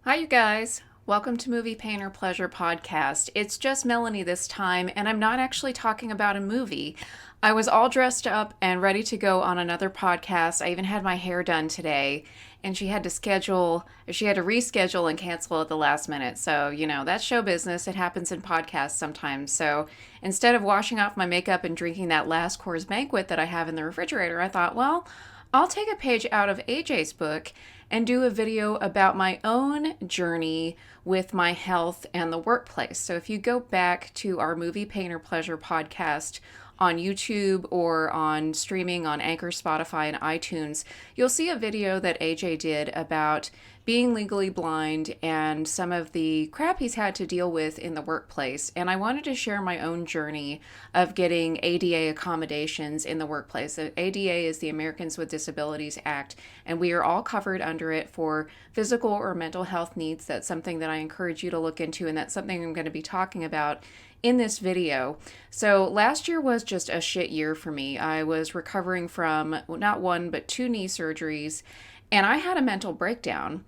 Hi, you guys. Welcome to Movie Pain or Pleasure Podcast. It's just Melanie this time, and I'm not actually talking about a movie. I was all dressed up and ready to go on another podcast. I even had my hair done today, and she had to reschedule and cancel at the last minute. So, that's show business. It happens in podcasts sometimes. So, instead of washing off my makeup and drinking that last Coors Banquet that I have in the refrigerator, I thought, well, I'll take a page out of AJ's book and do a video about my own journey with my health and the workplace. So if you go back to our Movie Pain or Pleasure podcast on YouTube or on streaming on Anchor, Spotify, and iTunes, you'll see a video that AJ did about being legally blind and some of the crap he's had to deal with in the workplace. And I wanted to share my own journey of getting ADA accommodations in the workplace. The ADA is the Americans with Disabilities Act, and we are all covered under it for physical or mental health needs. That's something that I encourage you to look into, and that's something I'm going to be talking about in this video. So last year was just a shit year for me. I was recovering from not one, but two knee surgeries, and I had a mental breakdown.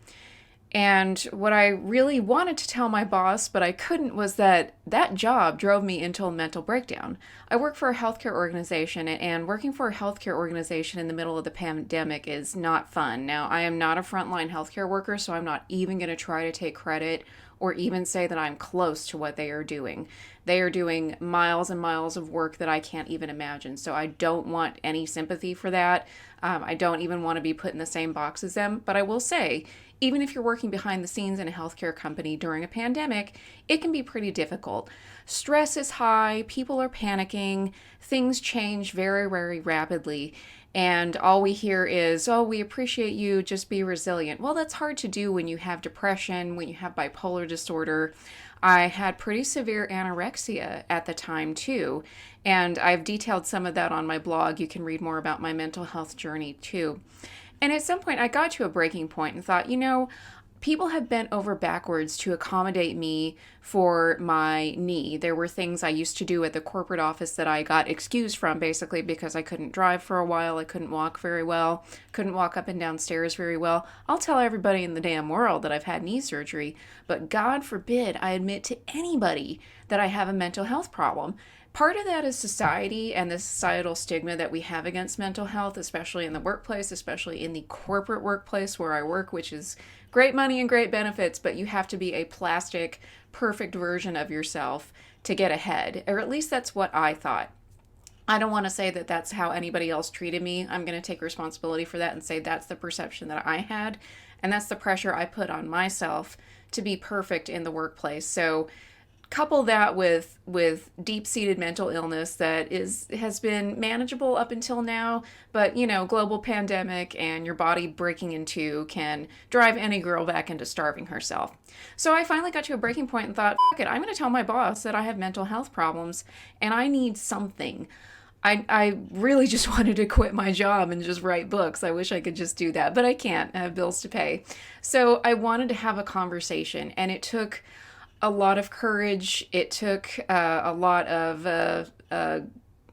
And what I really wanted to tell my boss, but I couldn't, was that job drove me into a mental breakdown. I work for a healthcare organization, and working for a healthcare organization in the middle of the pandemic is not fun. Now, I am not a frontline healthcare worker, so I'm not even going to try to take credit or even say that I'm close to what they are doing. They are doing miles and miles of work that I can't even imagine. So I don't want any sympathy for that. I don't even want to be put in the same box as them. But I will say, even if you're working behind the scenes in a healthcare company during a pandemic, it can be pretty difficult. Stress is high, people are panicking, things change very, very rapidly. And all we hear is, oh, we appreciate you, just be resilient. Well, that's hard to do when you have depression, when you have bipolar disorder. I had pretty severe anorexia at the time too, and I've detailed some of that on my blog. You can read more about my mental health journey too. And at some point I got to a breaking point and thought, people have bent over backwards to accommodate me for my knee. There were things I used to do at the corporate office that I got excused from, basically because I couldn't drive for a while. I couldn't walk very well, couldn't walk up and down stairs very well. I'll tell everybody in the damn world that I've had knee surgery, but God forbid I admit to anybody that I have a mental health problem. Part of that is society and the societal stigma that we have against mental health, especially in the workplace, especially in the corporate workplace where I work, which is great money and great benefits, but you have to be a plastic, perfect version of yourself to get ahead. Or at least that's what I thought. I don't want to say that that's how anybody else treated me. I'm going to take responsibility for that and say that's the perception that I had. And that's the pressure I put on myself to be perfect in the workplace. So couple that with deep-seated mental illness that has been manageable up until now, but global pandemic and your body breaking in two can drive any girl back into starving herself. So I finally got to a breaking point and thought, fuck it, I'm going to tell my boss that I have mental health problems and I need something. I really just wanted to quit my job and just write books. I wish I could just do that, but I can't. I have bills to pay. So I wanted to have a conversation, and it took a lot of courage. It took a lot of, I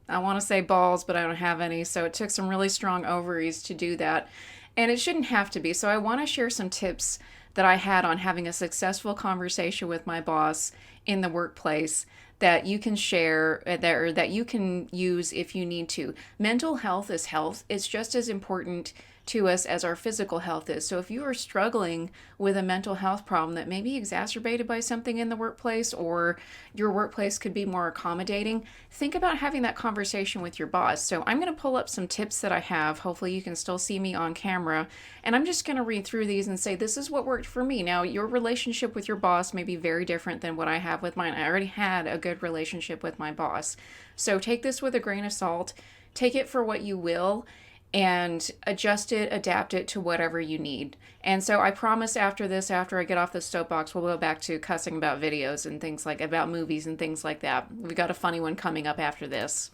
want to say balls, but I don't have any. So it took some really strong ovaries to do that. And it shouldn't have to be. So I want to share some tips that I had on having a successful conversation with my boss in the workplace that you can share, that you can use if you need to. Mental health is health. It's just as important to us as our physical health is. So if you are struggling with a mental health problem that may be exacerbated by something in the workplace, or your workplace could be more accommodating, think about having that conversation with your boss. So I'm going to pull up some tips that I have. Hopefully you can still see me on camera. And I'm just going to read through these and say, this is what worked for me. Now, your relationship with your boss may be very different than what I have with mine. I already had a good relationship with my boss. So take this with a grain of salt. Take it for what you will, and adjust it, adapt it to whatever you need. And so I promise after this, after I get off the soapbox, we'll go back to cussing about videos and things like, about movies and things like that. We got a funny one coming up after this.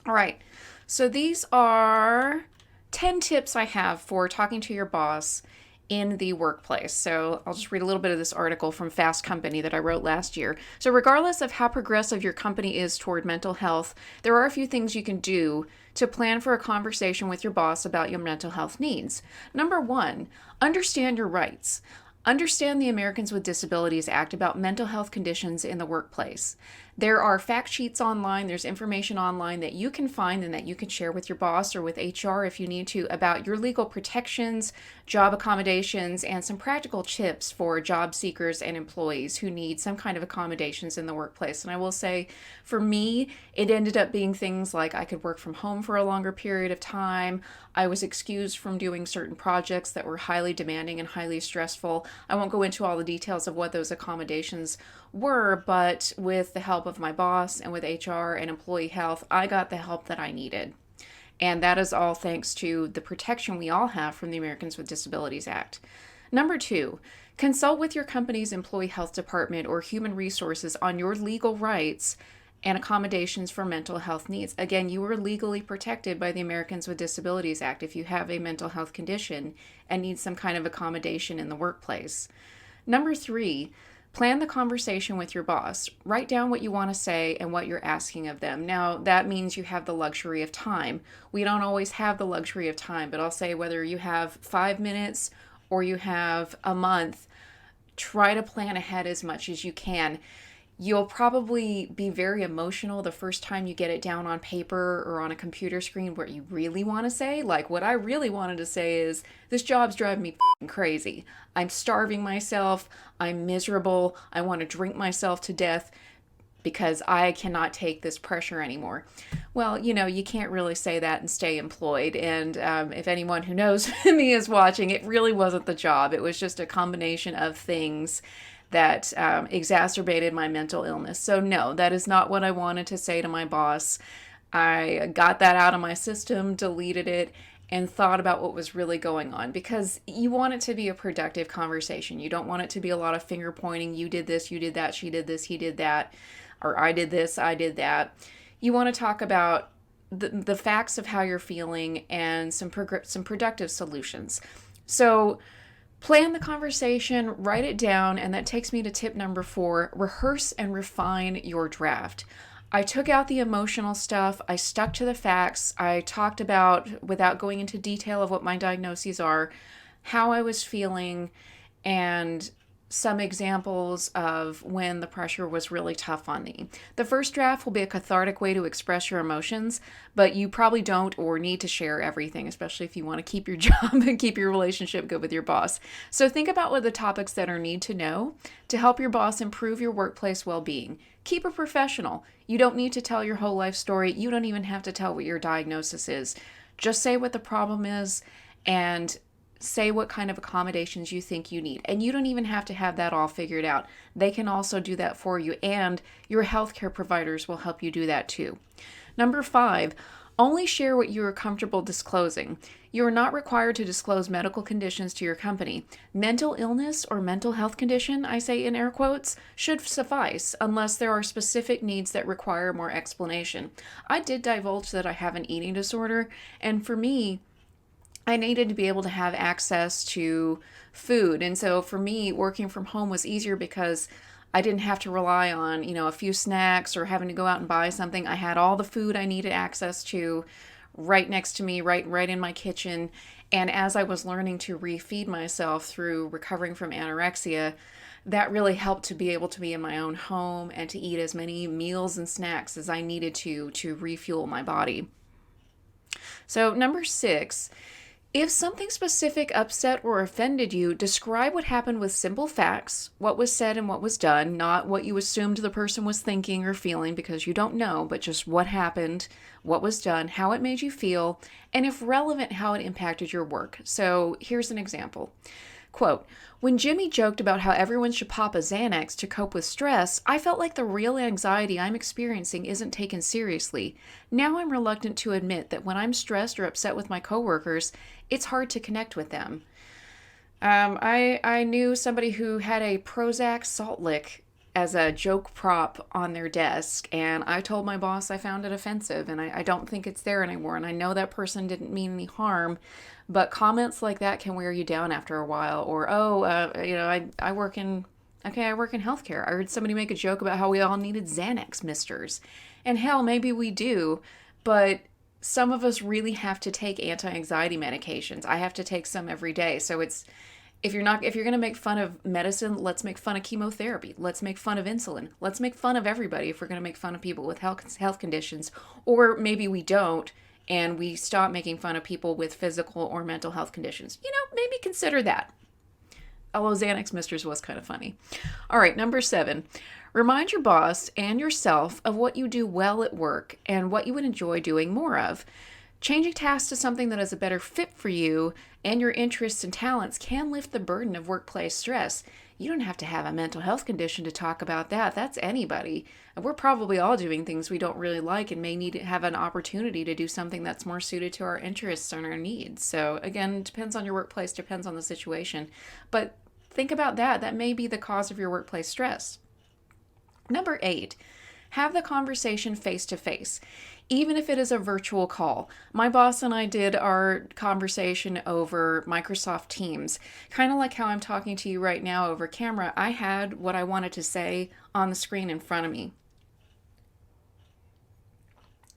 All right, so these are 10 tips I have for talking to your boss in the workplace. So I'll just read a little bit of this article from Fast Company that I wrote last year. So regardless of how progressive your company is toward mental health, there are a few things you can do to plan for a conversation with your boss about your mental health needs. Number one, understand your rights. Understand the Americans with Disabilities Act about mental health conditions in the workplace. There are fact sheets online, there's information online that you can find and that you can share with your boss or with HR if you need to about your legal protections, job accommodations, and some practical tips for job seekers and employees who need some kind of accommodations in the workplace. And I will say, for me, it ended up being things like I could work from home for a longer period of time. I was excused from doing certain projects that were highly demanding and highly stressful. I won't go into all the details of what those accommodations were, but with the help of my boss and with HR and employee health, I got the help that I needed. And that is all thanks to the protection we all have from the Americans with Disabilities Act. Number 2, consult with your company's employee health department or human resources on your legal rights and accommodations for mental health needs. Again, you are legally protected by the Americans with Disabilities Act if you have a mental health condition and need some kind of accommodation in the workplace. Number 3, plan the conversation with your boss. Write down what you want to say and what you're asking of them. Now, that means you have the luxury of time. We don't always have the luxury of time, but I'll say whether you have 5 minutes or you have a month, try to plan ahead as much as you can. You'll probably be very emotional the first time you get it down on paper or on a computer screen what you really want to say. Like what I really wanted to say is, this job's driving me crazy. I'm starving myself. I'm miserable. I want to drink myself to death because I cannot take this pressure anymore. Well, you can't really say that and stay employed. And if anyone who knows me is watching, it really wasn't the job. It was just a combination of things that exacerbated my mental illness. So no, that is not what I wanted to say to my boss. I got that out of my system, deleted it, and thought about what was really going on, because you want it to be a productive conversation. You don't want it to be a lot of finger pointing. You did this, you did that, she did this, he did that, or I did this, I did that. You want to talk about the facts of how you're feeling and some productive solutions. So plan the conversation, write it down, and that takes me to tip number 4, rehearse and refine your draft. I took out the emotional stuff, I stuck to the facts, I talked about, without going into detail of what my diagnoses are, how I was feeling, and some examples of when the pressure was really tough on me. The first draft will be a cathartic way to express your emotions, but you probably don't or need to share everything, especially if you want to keep your job and keep your relationship good with your boss. So think about what the topics that are need to know to help your boss improve your workplace well-being. Keep it professional. You don't need to tell your whole life story. You don't even have to tell what your diagnosis is. Just say what the problem is and say what kind of accommodations you think you need. And you don't even have to have that all figured out. They can also do that for you, and your healthcare providers will help you do that too. Number 5, only share what you are comfortable disclosing. You are not required to disclose medical conditions to your company. Mental illness or mental health condition, I say in air quotes, should suffice unless there are specific needs that require more explanation. I did divulge that I have an eating disorder, and for me, I needed to be able to have access to food. And so for me, working from home was easier because I didn't have to rely on, a few snacks or having to go out and buy something. I had all the food I needed access to right next to me, right in my kitchen. And as I was learning to refeed myself through recovering from anorexia, that really helped to be able to be in my own home and to eat as many meals and snacks as I needed to refuel my body. So number 6, if something specific upset or offended you, describe what happened with simple facts, what was said and what was done, not what you assumed the person was thinking or feeling because you don't know, but just what happened, what was done, how it made you feel, and if relevant, how it impacted your work. So here's an example. Quote, when Jimmy joked about how everyone should pop a Xanax to cope with stress, I felt like the real anxiety I'm experiencing isn't taken seriously. Now I'm reluctant to admit that when I'm stressed or upset with my coworkers, it's hard to connect with them. I knew somebody who had a Prozac salt lick as a joke prop on their desk, and I told my boss I found it offensive, and I don't think it's there anymore, and I know that person didn't mean any harm, but comments like that can wear you down after a while. Or, I work in healthcare. I heard somebody make a joke about how we all needed Xanax misters. And hell, maybe we do, but some of us really have to take anti-anxiety medications. I have to take some every day. So If you're going to make fun of medicine, let's make fun of chemotherapy. Let's make fun of insulin. Let's make fun of everybody if we're going to make fun of people with health conditions. Or maybe we don't, and we stop making fun of people with physical or mental health conditions. Maybe consider that. Although Xanax Misters was kind of funny. All right, number 7. Remind your boss and yourself of what you do well at work and what you would enjoy doing more of. Changing tasks to something that is a better fit for you and your interests and talents can lift the burden of workplace stress. You don't have to have a mental health condition to talk about that. That's anybody. And we're probably all doing things we don't really like and may need to have an opportunity to do something that's more suited to our interests and our needs. So again, depends on your workplace, depends on the situation. But think about that. That may be the cause of your workplace stress. Number 8, have the conversation face to face, even if it is a virtual call. My boss and I did our conversation over Microsoft Teams. Kind of like how I'm talking to you right now over camera, I had what I wanted to say on the screen in front of me.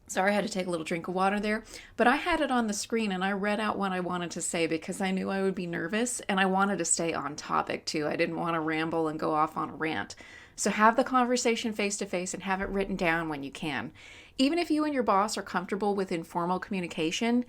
Sorry, I had to take a little drink of water there. But I had it on the screen and I read out what I wanted to say because I knew I would be nervous and I wanted to stay on topic too. I didn't want to ramble and go off on a rant. So have the conversation face to face and have it written down when you can. Even if you and your boss are comfortable with informal communication,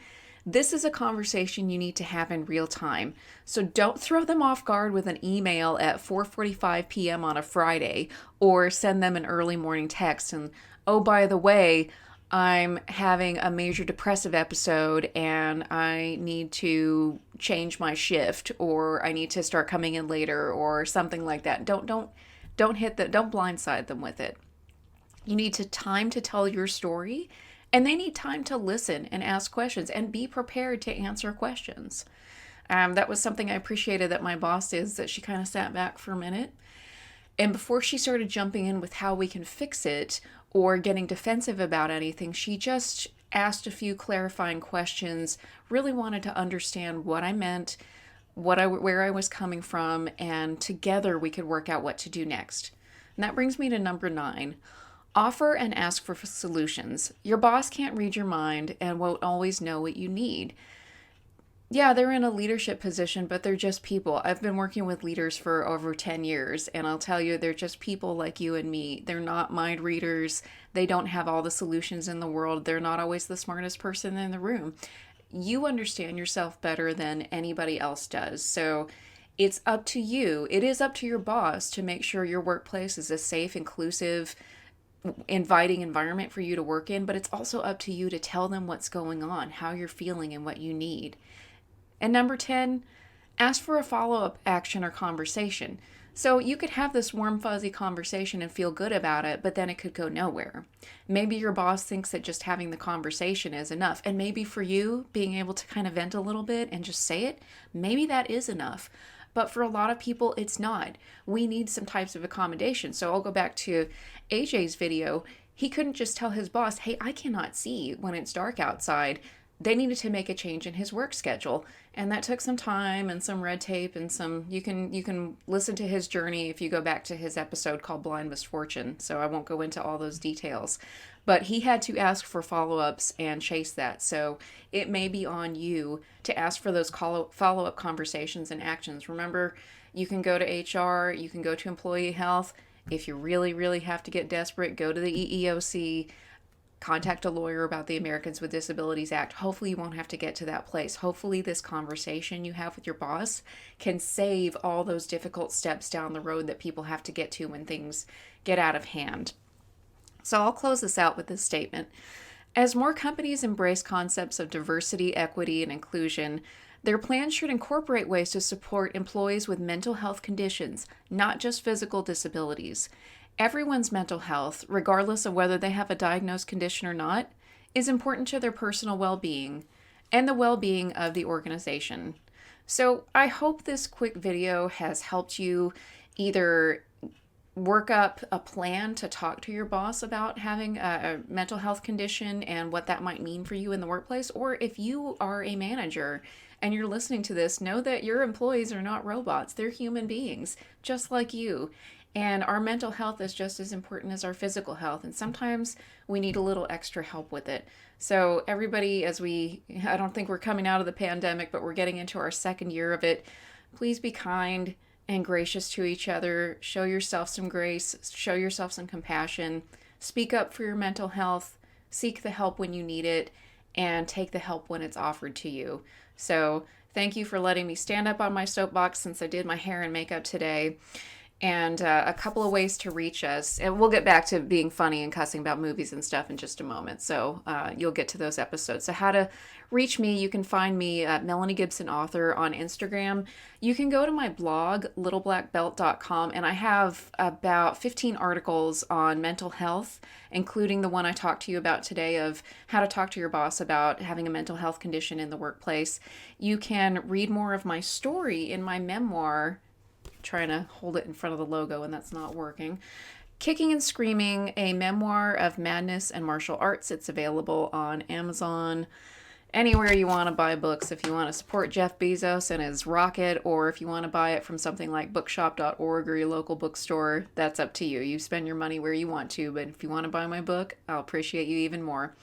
this is a conversation you need to have in real time. So don't throw them off guard with an email at 4:45 p.m. on a Friday or send them an early morning text and, oh, by the way, I'm having a major depressive episode and I need to change my shift or I need to start coming in later or something like that. Don't blindside them with it. You need time to tell your story, and they need time to listen and ask questions and be prepared to answer questions. That was something I appreciated that my boss is, that she kind of sat back for a minute. And before she started jumping in with how we can fix it or getting defensive about anything, she just asked a few clarifying questions, really wanted to understand what I meant, where I was coming from, and together we could work out what to do next. And that brings me to number 9. Offer and ask for solutions. Your boss can't read your mind and won't always know what you need. Yeah, they're in a leadership position, but they're just people. I've been working with leaders for over 10 years, and I'll tell you, they're just people like you and me. They're not mind readers. They don't have all the solutions in the world. They're not always the smartest person in the room. You understand yourself better than anybody else does. So it's up to you. It is up to your boss to make sure your workplace is a safe, inclusive, inviting environment for you to work in, but it's also up to you to tell them what's going on, how you're feeling, and what you need. And number 10, ask for a follow-up action or conversation. So you could have this warm, fuzzy conversation and feel good about it, but then it could go nowhere. Maybe your boss thinks that just having the conversation is enough. And maybe for you, being able to kind of vent a little bit and just say it, maybe that is enough. But for a lot of people, it's not. We need some types of accommodation. So I'll go back to AJ's video. He couldn't just tell his boss, hey, I cannot see when it's dark outside. They needed to make a change in his work schedule. And that took some time and some red tape and some, you can listen to his journey if you go back to his episode called Blind Misfortune. So I won't go into all those details. But he had to ask for follow-ups and chase that. So it may be on you to ask for those follow-up conversations and actions. Remember, you can go to HR, you can go to employee health. If you really, really have to get desperate, go to the EEOC. Contact a lawyer about the Americans with Disabilities Act. Hopefully you won't have to get to that place. Hopefully this conversation you have with your boss can save all those difficult steps down the road that people have to get to when things get out of hand. So I'll close this out with this statement. As more companies embrace concepts of diversity, equity, and inclusion, their plans should incorporate ways to support employees with mental health conditions, not just physical disabilities. Everyone's mental health, regardless of whether they have a diagnosed condition or not, is important to their personal well-being and the well-being of the organization. So I hope this quick video has helped you either work up a plan to talk to your boss about having a mental health condition and what that might mean for you in the workplace, or if you are a manager and you're listening to this, know that your employees are not robots. They're human beings, just like you. And our mental health is just as important as our physical health. And sometimes we need a little extra help with it. So everybody, I don't think we're coming out of the pandemic, but we're getting into our second year of it. Please be kind and gracious to each other. Show yourself some grace, show yourself some compassion. Speak up for your mental health. Seek the help when you need it, and take the help when it's offered to you. So, thank you for letting me stand up on my soapbox since I did my hair and makeup today. And a couple of ways to reach us. And we'll get back to being funny and cussing about movies and stuff in just a moment. So you'll get to those episodes. So, how to reach me, you can find me at Melanie Gibson Author on Instagram. You can go to my blog, littleblackbelt.com, and I have about 15 articles on mental health, including the one I talked to you about today of how to talk to your boss about having a mental health condition in the workplace. You can read more of my story in my memoir, trying to hold it in front of the logo and that's not working. Kicking and Screaming, a memoir of madness and martial arts. It's available on Amazon, anywhere you want to buy books. If you want to support Jeff Bezos and his rocket, or if you want to buy it from something like bookshop.org or your local bookstore, that's up to you. You spend your money where you want to, but if you want to buy my book, I'll appreciate you even more.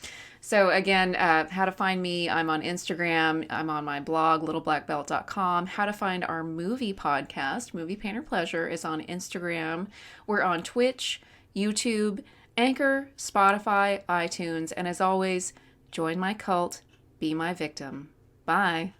So again, how to find me, I'm on Instagram, I'm on my blog, littleblackbelt.com. How to find our movie podcast, Movie Painter Pleasure, is on Instagram. We're on Twitch, YouTube, Anchor, Spotify, iTunes, and as always, join my cult, be my victim. Bye.